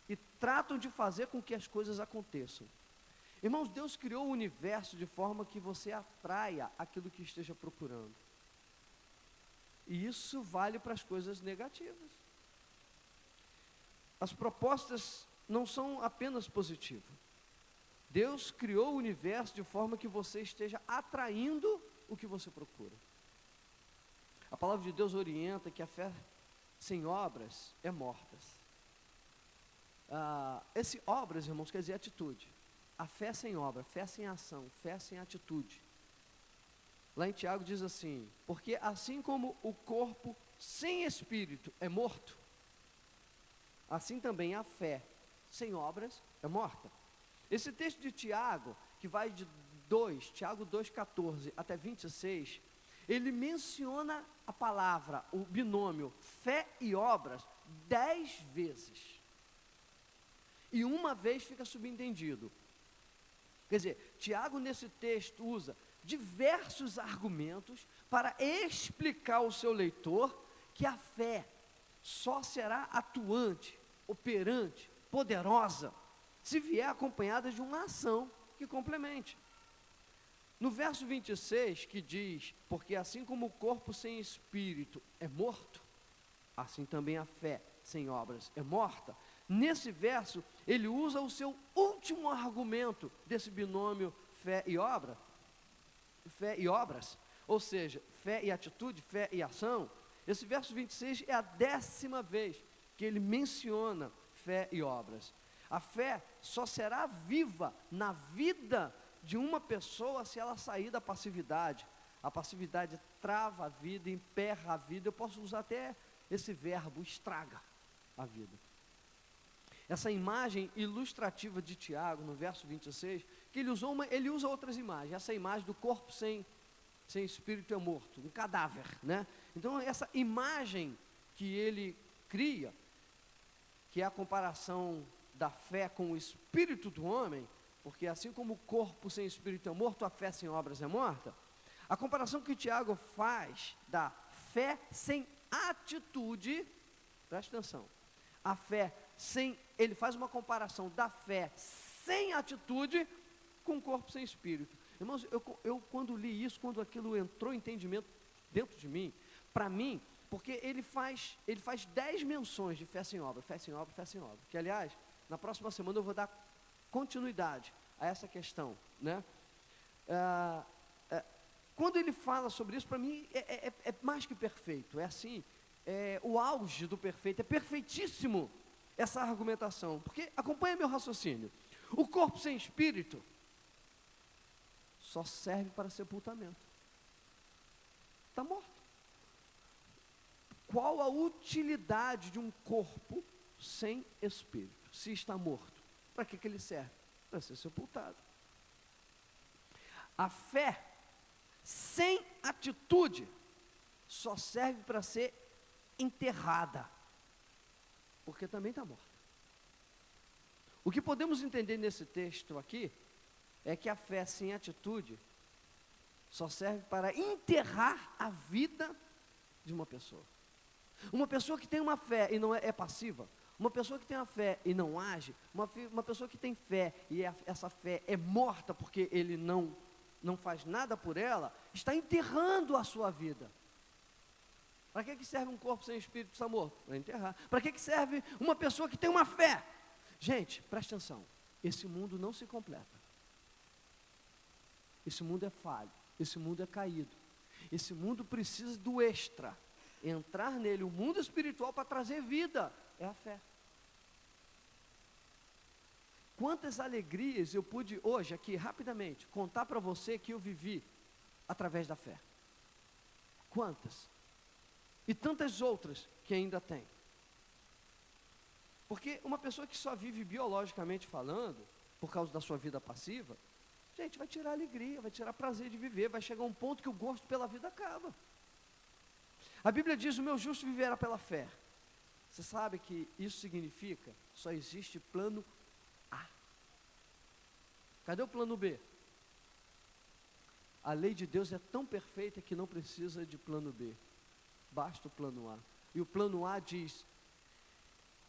A: e tratam de fazer com que as coisas aconteçam. Irmãos, Deus criou o universo de forma que você atraia aquilo que esteja procurando. E isso vale para as coisas negativas. As propostas não são apenas positivas. Deus criou o universo de forma que você esteja atraindo o que você procura. A palavra de Deus orienta que a fé sem obras é morta. Esse obras, irmãos, quer dizer atitude. A fé sem obra, fé sem ação, fé sem atitude. Lá em Tiago diz assim: porque assim como o corpo sem espírito é morto, assim também a fé sem obras é morta. Esse texto de Tiago, que vai de Tiago 2,14 até 26, ele menciona a palavra, o binômio fé e obras 10 vezes. E uma vez fica subentendido. Quer dizer, Tiago nesse texto usa diversos argumentos para explicar ao seu leitor que a fé só será atuante, operante, poderosa, se vier acompanhada de uma ação que complemente. No verso 26, que diz: porque assim como o corpo sem espírito é morto, assim também a fé sem obras é morta. Nesse verso, ele usa o seu último argumento desse binômio fé e obras, ou seja, fé e atitude, fé e ação. Esse verso 26 é a 10ª vez que ele menciona fé e obras. A fé só será viva na vida de uma pessoa se ela sair da passividade. A passividade trava a vida, emperra a vida. Eu posso usar até esse verbo, estraga a vida. Essa imagem ilustrativa de Tiago, no verso 26, que ele usa outras imagens. Essa imagem do corpo sem espírito é morto, um cadáver, né? Então, essa imagem que ele cria, que é a comparação da fé com o espírito do homem, porque assim como o corpo sem espírito é morto, a fé sem obras é morta. A comparação que Tiago faz da fé sem atitude, presta atenção, a fé sem, ele faz uma comparação da fé sem atitude com o corpo sem espírito. Irmãos, eu quando li isso, quando aquilo entrou em entendimento dentro de mim, para mim, porque ele faz 10 menções de fé sem obra, fé sem obra, fé sem obra, que aliás, na próxima semana eu vou dar continuidade a essa questão, né? Quando ele fala sobre isso, para mim é mais que perfeito, é assim, o auge do perfeito, é perfeitíssimo essa argumentação, porque acompanha meu raciocínio. O corpo sem espírito só serve para sepultamento, está morto. Qual a utilidade de um corpo sem espírito, se está morto? Para que ele serve? Para ser sepultado. A fé sem atitude só serve para ser enterrada, porque também está morta. O que podemos entender nesse texto aqui é que a fé sem atitude só serve para enterrar a vida de uma pessoa. Uma pessoa que tem uma fé e não é passiva, uma pessoa que tem a fé e não age, uma pessoa que tem fé e essa fé é morta porque ele não faz nada por ela, está enterrando a sua vida. Para que serve um corpo sem espírito que está morto? Para enterrar. Para que serve uma pessoa que tem uma fé? Gente, presta atenção, esse mundo não se completa. Esse mundo é falho, esse mundo é caído. Esse mundo precisa do extra. Entrar nele, o mundo espiritual, para trazer vida, é a fé. Quantas alegrias eu pude hoje, aqui, rapidamente, contar para você que eu vivi através da fé. Quantas? E tantas outras que ainda tem. Porque uma pessoa que só vive biologicamente falando, por causa da sua vida passiva, gente, vai tirar alegria, vai tirar prazer de viver, vai chegar um ponto que o gosto pela vida acaba. A Bíblia diz: o meu justo viverá pela fé. Você sabe que isso significa, só existe plano A. Cadê o plano B? A lei de Deus é tão perfeita que não precisa de plano B, basta o plano A. E o plano A diz: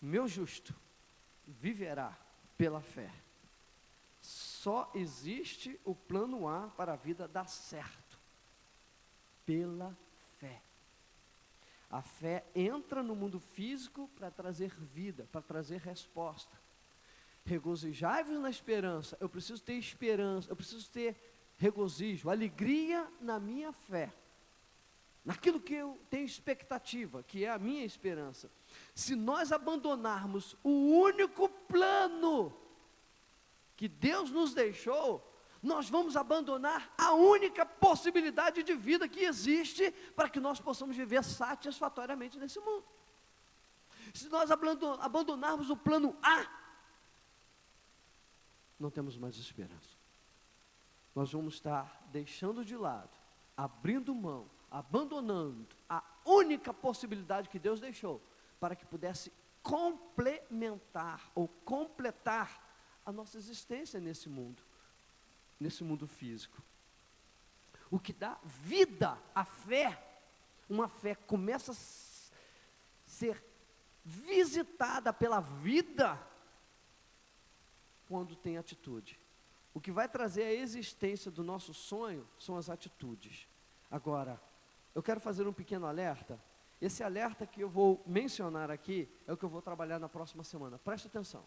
A: meu justo viverá pela fé. Só existe o plano A para a vida dar certo, pela fé. A fé entra no mundo físico para trazer vida, para trazer resposta. Regozijai-vos na esperança. Eu preciso ter esperança, eu preciso ter regozijo, alegria na minha fé, naquilo que eu tenho expectativa, que é a minha esperança. Se nós abandonarmos o único plano que Deus nos deixou, nós vamos abandonar a única possibilidade de vida que existe para que nós possamos viver satisfatoriamente nesse mundo. Se nós abandonarmos o plano A, não temos mais esperança. Nós vamos estar deixando de lado, abrindo mão, abandonando a única possibilidade que Deus deixou, para que pudesse complementar ou completar a nossa existência nesse mundo físico. O que dá vida à fé, uma fé começa a ser visitada pela vida quando tem atitude. O que vai trazer a existência do nosso sonho são as atitudes. Agora, eu quero fazer um pequeno alerta. Esse alerta que eu vou mencionar aqui é o que eu vou trabalhar na próxima semana. Preste atenção.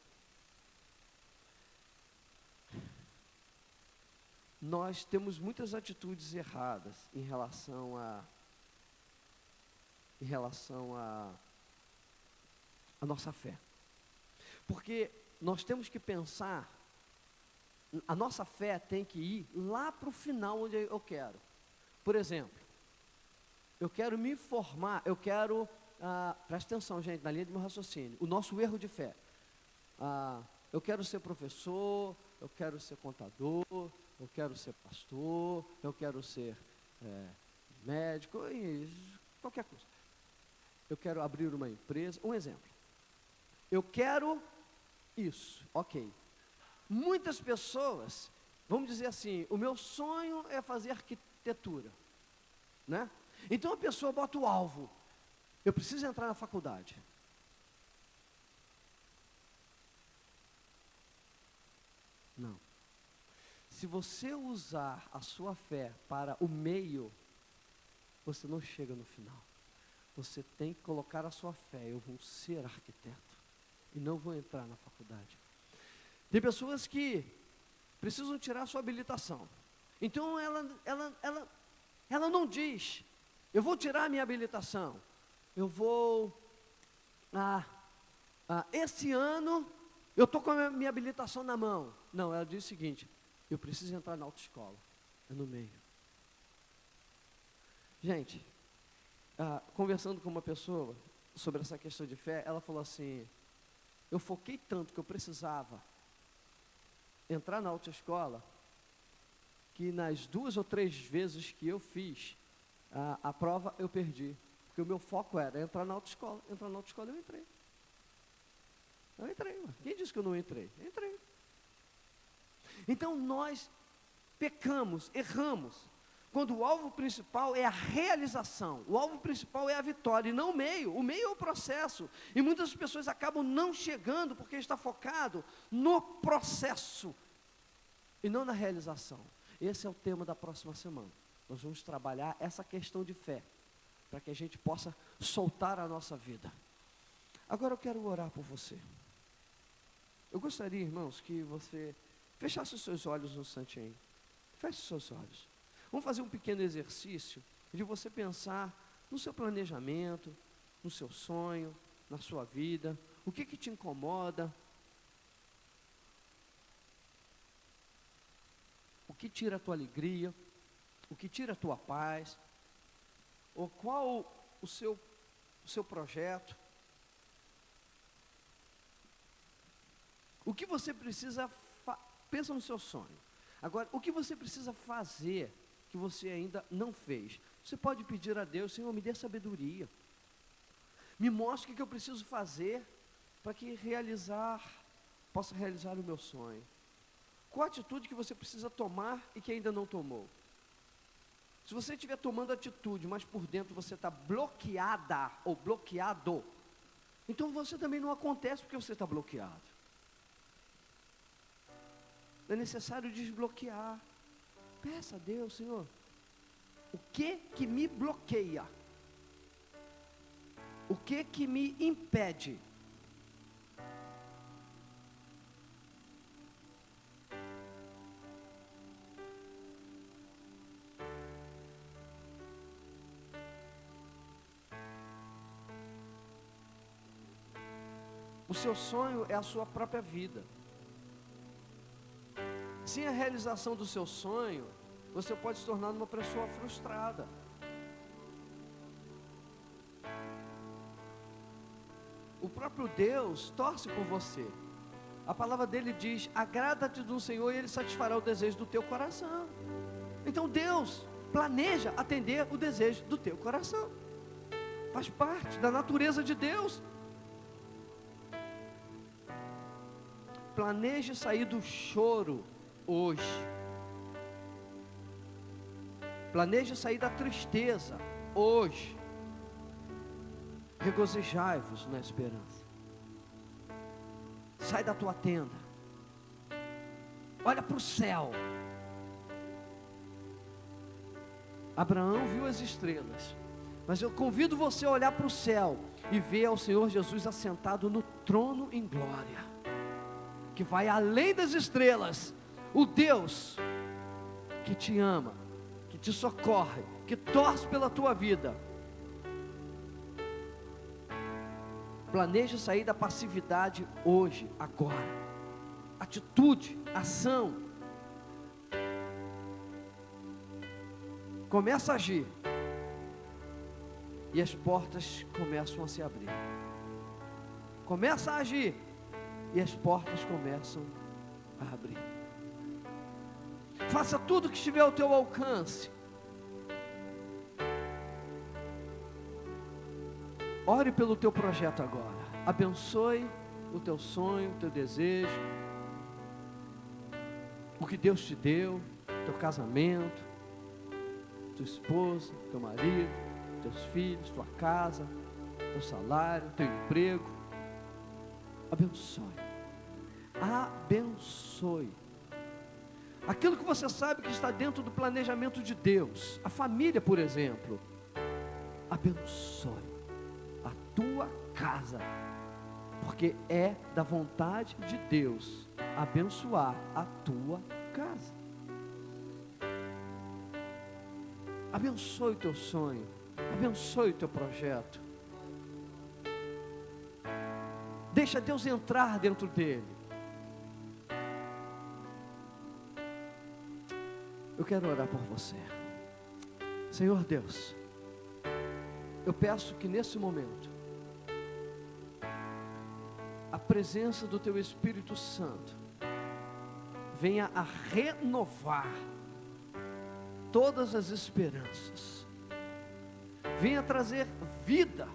A: Nós temos muitas atitudes erradas em relação a nossa fé. Porque nós temos que pensar, a nossa fé tem que ir lá para o final onde eu quero. Por exemplo, eu quero me formar, preste atenção, gente, na linha do meu raciocínio, o nosso erro de fé. Eu quero ser professor, eu quero ser contador, eu quero ser pastor, eu quero ser médico, qualquer coisa. Eu quero abrir uma empresa, um exemplo. Eu quero isso, ok. Muitas pessoas, vamos dizer assim, o meu sonho é fazer arquitetura, né? Então a pessoa bota o alvo, eu preciso entrar na faculdade. Não. Se você usar a sua fé para o meio, você não chega no final. Você tem que colocar a sua fé, eu vou ser arquiteto e não vou entrar na faculdade. Tem pessoas que precisam tirar a sua habilitação. Então ela não diz, eu vou tirar a minha habilitação, eu vou, esse ano eu estou com a minha habilitação na mão. Não, ela diz o seguinte, eu preciso entrar na autoescola, é no meio. Gente, conversando com uma pessoa sobre essa questão de fé, ela falou assim, eu foquei tanto que eu precisava entrar na autoescola, que nas 2 ou 3 vezes que eu fiz a prova, eu perdi. Porque o meu foco era entrar na autoescola. Entrar na autoescola, eu entrei. Eu entrei. Quem disse que eu não entrei? Eu entrei. Então nós pecamos, erramos, quando o alvo principal é a realização, o alvo principal é a vitória, e não o meio é o processo, e muitas pessoas acabam não chegando, porque está focado no processo, e não na realização. Esse é o tema da próxima semana, nós vamos trabalhar essa questão de fé, para que a gente possa soltar a nossa vida. Agora eu quero orar por você. Eu gostaria, irmãos, que você fechasse os seus olhos um instantinho. Feche os seus olhos. Vamos fazer um pequeno exercício de você pensar no seu planejamento, no seu sonho, na sua vida. O que te incomoda? O que tira a tua alegria? O que tira a tua paz? Ou qual o seu projeto? O que você precisa, pensa no seu sonho. Agora, o que você precisa fazer que você ainda não fez? Você pode pedir a Deus, Senhor, me dê sabedoria. Me mostre o que eu preciso fazer para que possa realizar o meu sonho. Qual a atitude que você precisa tomar e que ainda não tomou? Se você estiver tomando atitude, mas por dentro você está bloqueada ou bloqueado, então você também não acontece porque você está bloqueado. É necessário desbloquear. Peça a Deus, Senhor, o que me bloqueia? O que me impede? O seu sonho é a sua própria vida. Sem a realização do seu sonho, você pode se tornar uma pessoa frustrada. O próprio Deus torce por você. A palavra dele diz: agrada-te do Senhor e Ele satisfará o desejo do teu coração. Então Deus planeja atender o desejo do teu coração. Faz parte da natureza de Deus. Planeje sair do choro hoje. Planeje sair da tristeza hoje. Regozijai-vos na esperança. Sai da tua tenda. Olha para o céu. Abraão viu as estrelas, mas eu convido você a olhar para o céu e ver ao Senhor Jesus assentado no trono em glória, que vai além das estrelas. O Deus que te ama, que te socorre, que torce pela tua vida. Planeje sair da passividade hoje, agora. Atitude, ação. Começa a agir. E as portas começam a se abrir. Começa a agir. E as portas começam a abrir. Faça tudo que estiver ao teu alcance. Ore pelo teu projeto agora. Abençoe o teu sonho, o teu desejo, o que Deus te deu, teu casamento, tua esposa, teu marido, teus filhos, tua casa, teu salário, teu emprego. Abençoe. Abençoe. Aquilo que você sabe que está dentro do planejamento de Deus. A família, por exemplo. Abençoe a tua casa, porque é da vontade de Deus abençoar a tua casa. Abençoe o teu sonho, abençoe o teu projeto. Deixa Deus entrar dentro dele. Eu quero orar por você. Senhor Deus, eu peço que nesse momento, a presença do Teu Espírito Santo venha a renovar todas as esperanças, venha trazer vida,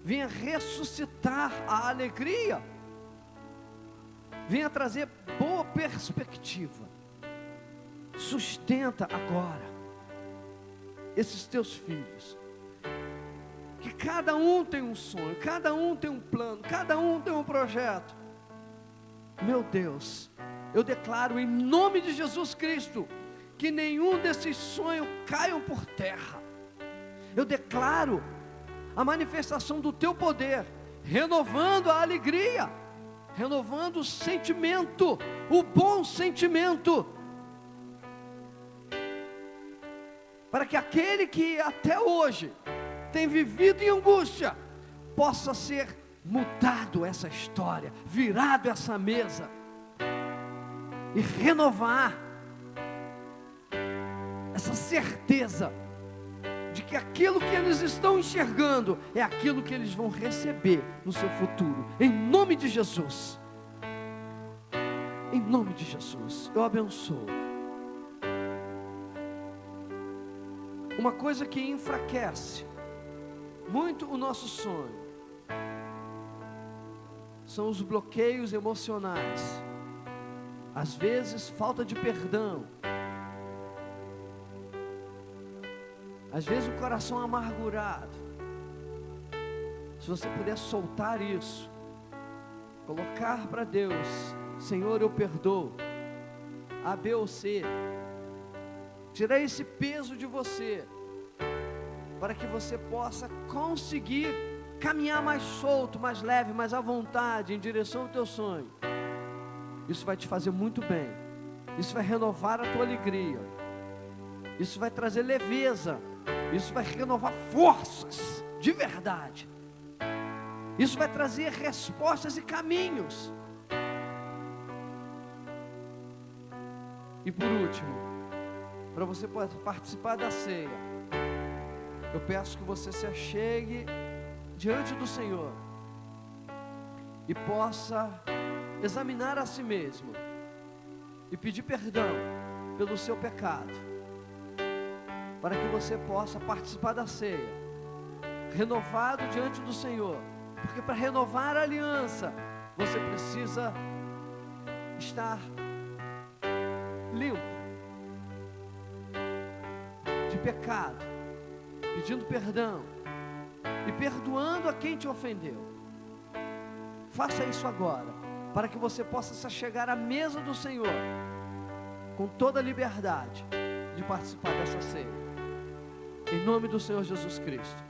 A: venha ressuscitar a alegria, venha trazer boa perspectiva. Sustenta agora esses Teus filhos, que cada um tem um sonho, cada um tem um plano, cada um tem um projeto. Meu Deus, eu declaro em nome de Jesus Cristo, que nenhum desses sonhos caiam por terra. Eu declaro a manifestação do Teu poder, renovando a alegria, renovando o sentimento, o bom sentimento, para que aquele que até hoje tem vivido em angústia, possa ser mudado essa história, virado essa mesa, e renovar essa certeza, de que aquilo que eles estão enxergando, é aquilo que eles vão receber no seu futuro, em nome de Jesus, em nome de Jesus, eu abençoo. Uma coisa que enfraquece muito o nosso sonho são os bloqueios emocionais, às vezes falta de perdão, às vezes o coração amargurado. Se você puder soltar isso, colocar para Deus: Senhor, eu perdoo, A, B ou C, tirar esse peso de você, para que você possa conseguir caminhar mais solto, mais leve, mais à vontade, em direção ao teu sonho. Isso vai te fazer muito bem. Isso vai renovar a tua alegria. Isso vai trazer leveza. Isso vai renovar forças, de verdade. Isso vai trazer respostas e caminhos. E por último, para você poder participar da ceia, eu peço que você se achegue diante do Senhor e possa examinar a si mesmo e pedir perdão pelo seu pecado, para que você possa participar da ceia, renovado diante do Senhor, porque para renovar a aliança, você precisa estar limpo de pecado, pedindo perdão e perdoando a quem te ofendeu. Faça isso agora, para que você possa se achegar à mesa do Senhor com toda a liberdade de participar dessa ceia, em nome do Senhor Jesus Cristo.